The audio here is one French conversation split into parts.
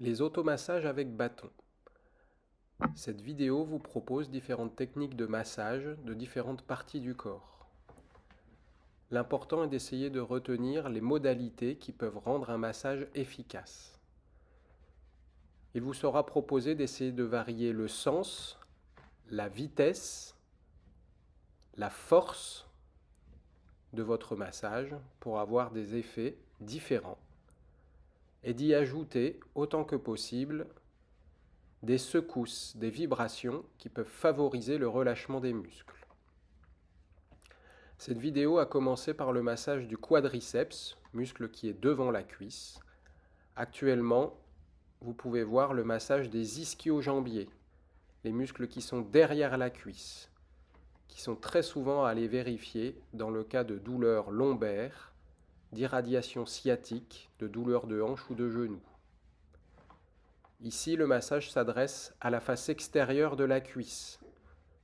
Les automassages avec bâton. Cette vidéo vous propose différentes techniques de massage de différentes parties du corps. L'important est d'essayer de retenir les modalités qui peuvent rendre un massage efficace. Il vous sera proposé d'essayer de varier le sens, la vitesse, la force de votre massage pour avoir des effets différents et d'y ajouter autant que possible des secousses, des vibrations qui peuvent favoriser le relâchement des muscles. Cette vidéo a commencé par le massage du quadriceps, muscle qui est devant la cuisse. Actuellement, vous pouvez voir le massage des ischio-jambiers, les muscles qui sont derrière la cuisse, qui sont très souvent à aller vérifier dans le cas de douleurs lombaires, d'irradiation sciatique, de douleurs de hanche ou de genou. Ici, le massage s'adresse à la face extérieure de la cuisse,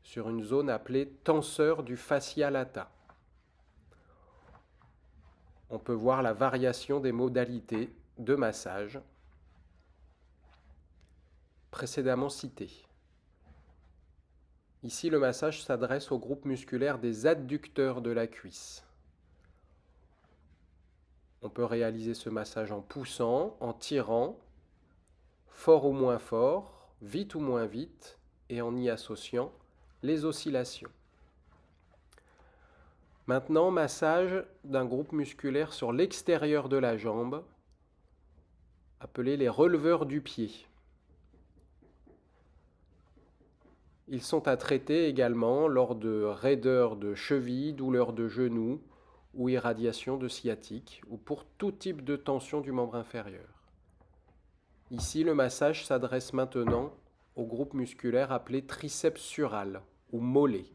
sur une zone appelée tenseur du fascia lata. On peut voir la variation des modalités de massage précédemment citées. Ici, le massage s'adresse au groupe musculaire des adducteurs de la cuisse. On peut réaliser ce massage en poussant, en tirant, fort ou moins fort, vite ou moins vite, et en y associant les oscillations. Maintenant, massage d'un groupe musculaire sur l'extérieur de la jambe, appelé les releveurs du pied. Ils sont à traiter également lors de raideurs de cheville, douleurs de genou ou irradiation de sciatique ou pour tout type de tension du membre inférieur. Ici, le massage s'adresse maintenant au groupe musculaire appelé triceps sural ou mollet,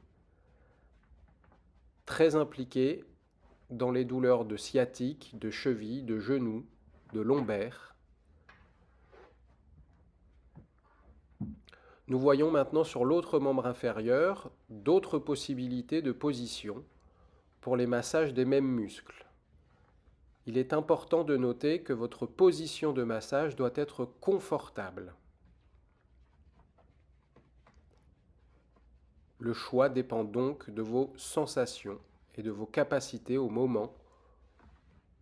très impliqué dans les douleurs de sciatique, de cheville, de genou, de lombaire. Nous voyons maintenant sur l'autre membre inférieur d'autres possibilités de position pour les massages des mêmes muscles. Il est important de noter que votre position de massage doit être confortable. Le choix dépend donc de vos sensations et de vos capacités au moment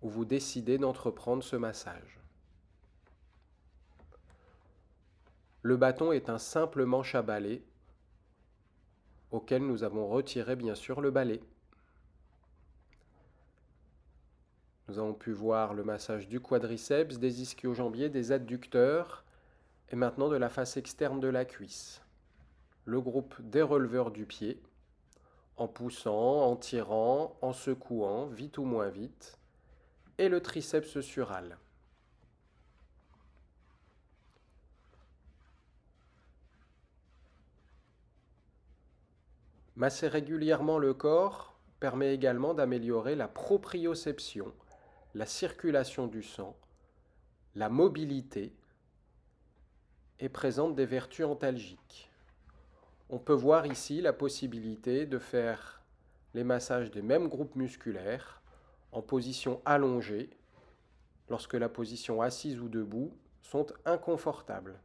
où vous décidez d'entreprendre ce massage. Le bâton est un simple manche à balai auquel nous avons retiré bien sûr le balai. Nous avons pu voir le massage du quadriceps, des ischio-jambiers, des adducteurs et maintenant de la face externe de la cuisse. Le groupe des releveurs du pied, en poussant, en tirant, en secouant, vite ou moins vite, et le triceps sural. Masser régulièrement le corps permet également d'améliorer la proprioception, la circulation du sang, la mobilité et présente des vertus antalgiques. On peut voir ici la possibilité de faire les massages des mêmes groupes musculaires en position allongée lorsque la position assise ou debout sont inconfortables.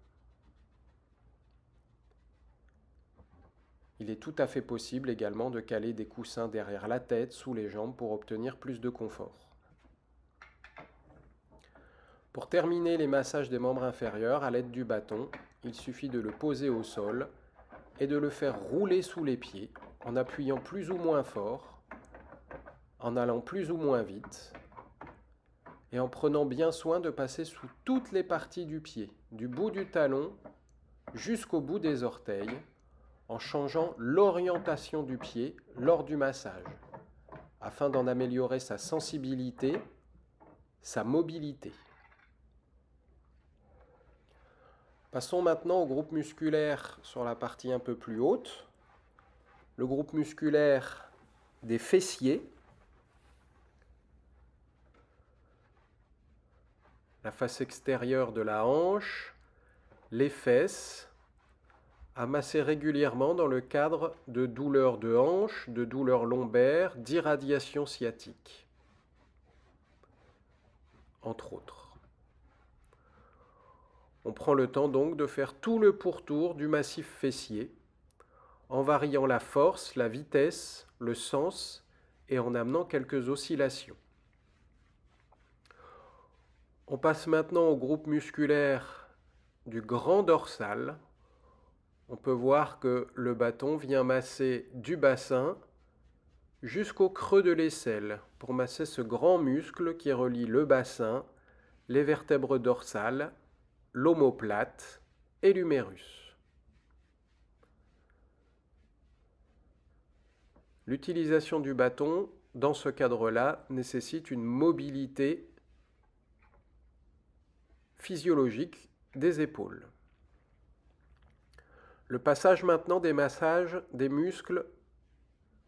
Il est tout à fait possible également de caler des coussins derrière la tête, sous les jambes pour obtenir plus de confort. Pour terminer les massages des membres inférieurs à l'aide du bâton, il suffit de le poser au sol et de le faire rouler sous les pieds en appuyant plus ou moins fort, en allant plus ou moins vite et en prenant bien soin de passer sous toutes les parties du pied, du bout du talon jusqu'au bout des orteils, en changeant l'orientation du pied lors du massage, afin d'en améliorer sa sensibilité, sa mobilité. Passons maintenant au groupe musculaire sur la partie un peu plus haute, le groupe musculaire des fessiers, la face extérieure de la hanche, les fesses, à masser régulièrement dans le cadre de douleurs de hanche, de douleurs lombaires, d'irradiation sciatique, entre autres. On prend le temps donc de faire tout le pourtour du massif fessier, en variant la force, la vitesse, le sens et en amenant quelques oscillations. On passe maintenant au groupe musculaire du grand dorsal. On peut voir que le bâton vient masser du bassin jusqu'au creux de l'aisselle pour masser ce grand muscle qui relie le bassin, les vertèbres dorsales, l'omoplate et l'humérus. L'utilisation du bâton, dans ce cadre-là, nécessite une mobilité physiologique des épaules. Le passage maintenant des massages des muscles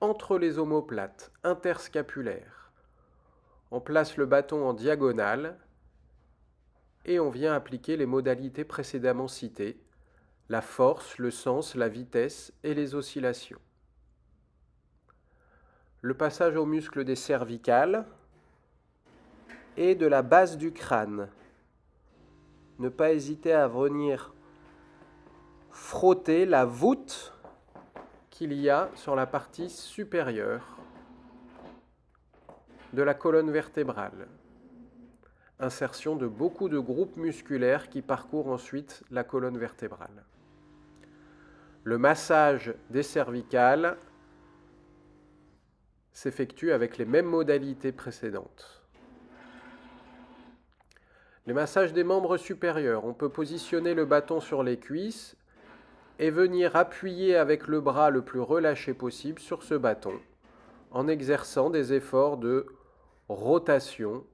entre les omoplates interscapulaires. On place le bâton en diagonale et on vient appliquer les modalités précédemment citées, la force, le sens, la vitesse et les oscillations. Le passage aux muscles des cervicales et de la base du crâne. Ne pas hésiter à venir frotter la voûte qu'il y a sur la partie supérieure de la colonne vertébrale. Insertion de beaucoup de groupes musculaires qui parcourent ensuite la colonne vertébrale. Le massage des cervicales s'effectue avec les mêmes modalités précédentes. Les massages des membres supérieurs, on peut positionner le bâton sur les cuisses et venir appuyer avec le bras le plus relâché possible sur ce bâton en exerçant des efforts de rotation.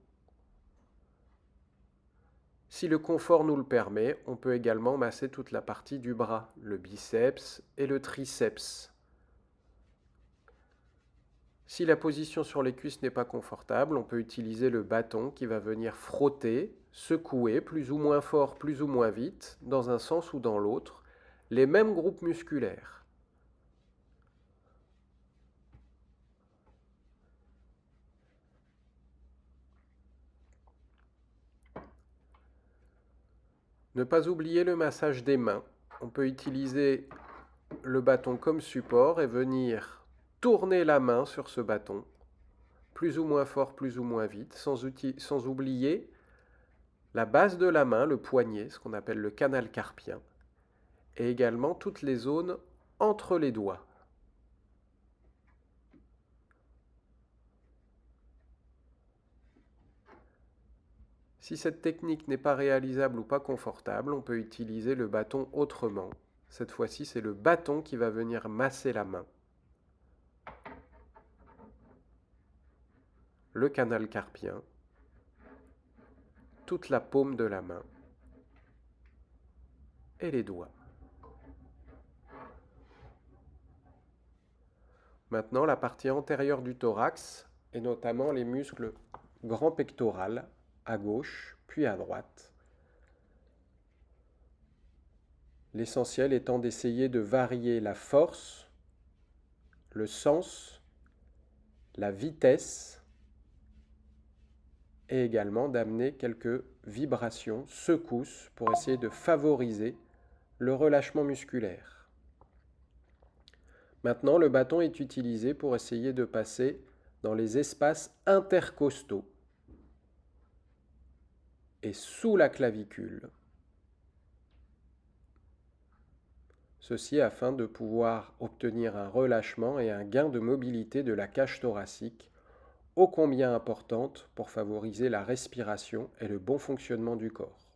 Si le confort nous le permet, on peut également masser toute la partie du bras, le biceps et le triceps. Si la position sur les cuisses n'est pas confortable, on peut utiliser le bâton qui va venir frotter, secouer plus ou moins fort, plus ou moins vite, dans un sens ou dans l'autre, les mêmes groupes musculaires. Ne pas oublier le massage des mains. On peut utiliser le bâton comme support et venir tourner la main sur ce bâton, plus ou moins fort, plus ou moins vite, sans oublier la base de la main, le poignet, ce qu'on appelle le canal carpien, et également toutes les zones entre les doigts. Si cette technique n'est pas réalisable ou pas confortable, on peut utiliser le bâton autrement. Cette fois-ci, c'est le bâton qui va venir masser la main. Le canal carpien, toute la paume de la main et les doigts. Maintenant, la partie antérieure du thorax, et notamment les muscles grand pectoral, à gauche, puis à droite. L'essentiel étant d'essayer de varier la force, le sens, la vitesse, et également d'amener quelques vibrations, secousses, pour essayer de favoriser le relâchement musculaire. Maintenant, le bâton est utilisé pour essayer de passer dans les espaces intercostaux et sous la clavicule. Ceci afin de pouvoir obtenir un relâchement et un gain de mobilité de la cage thoracique ô combien importante pour favoriser la respiration et le bon fonctionnement du corps.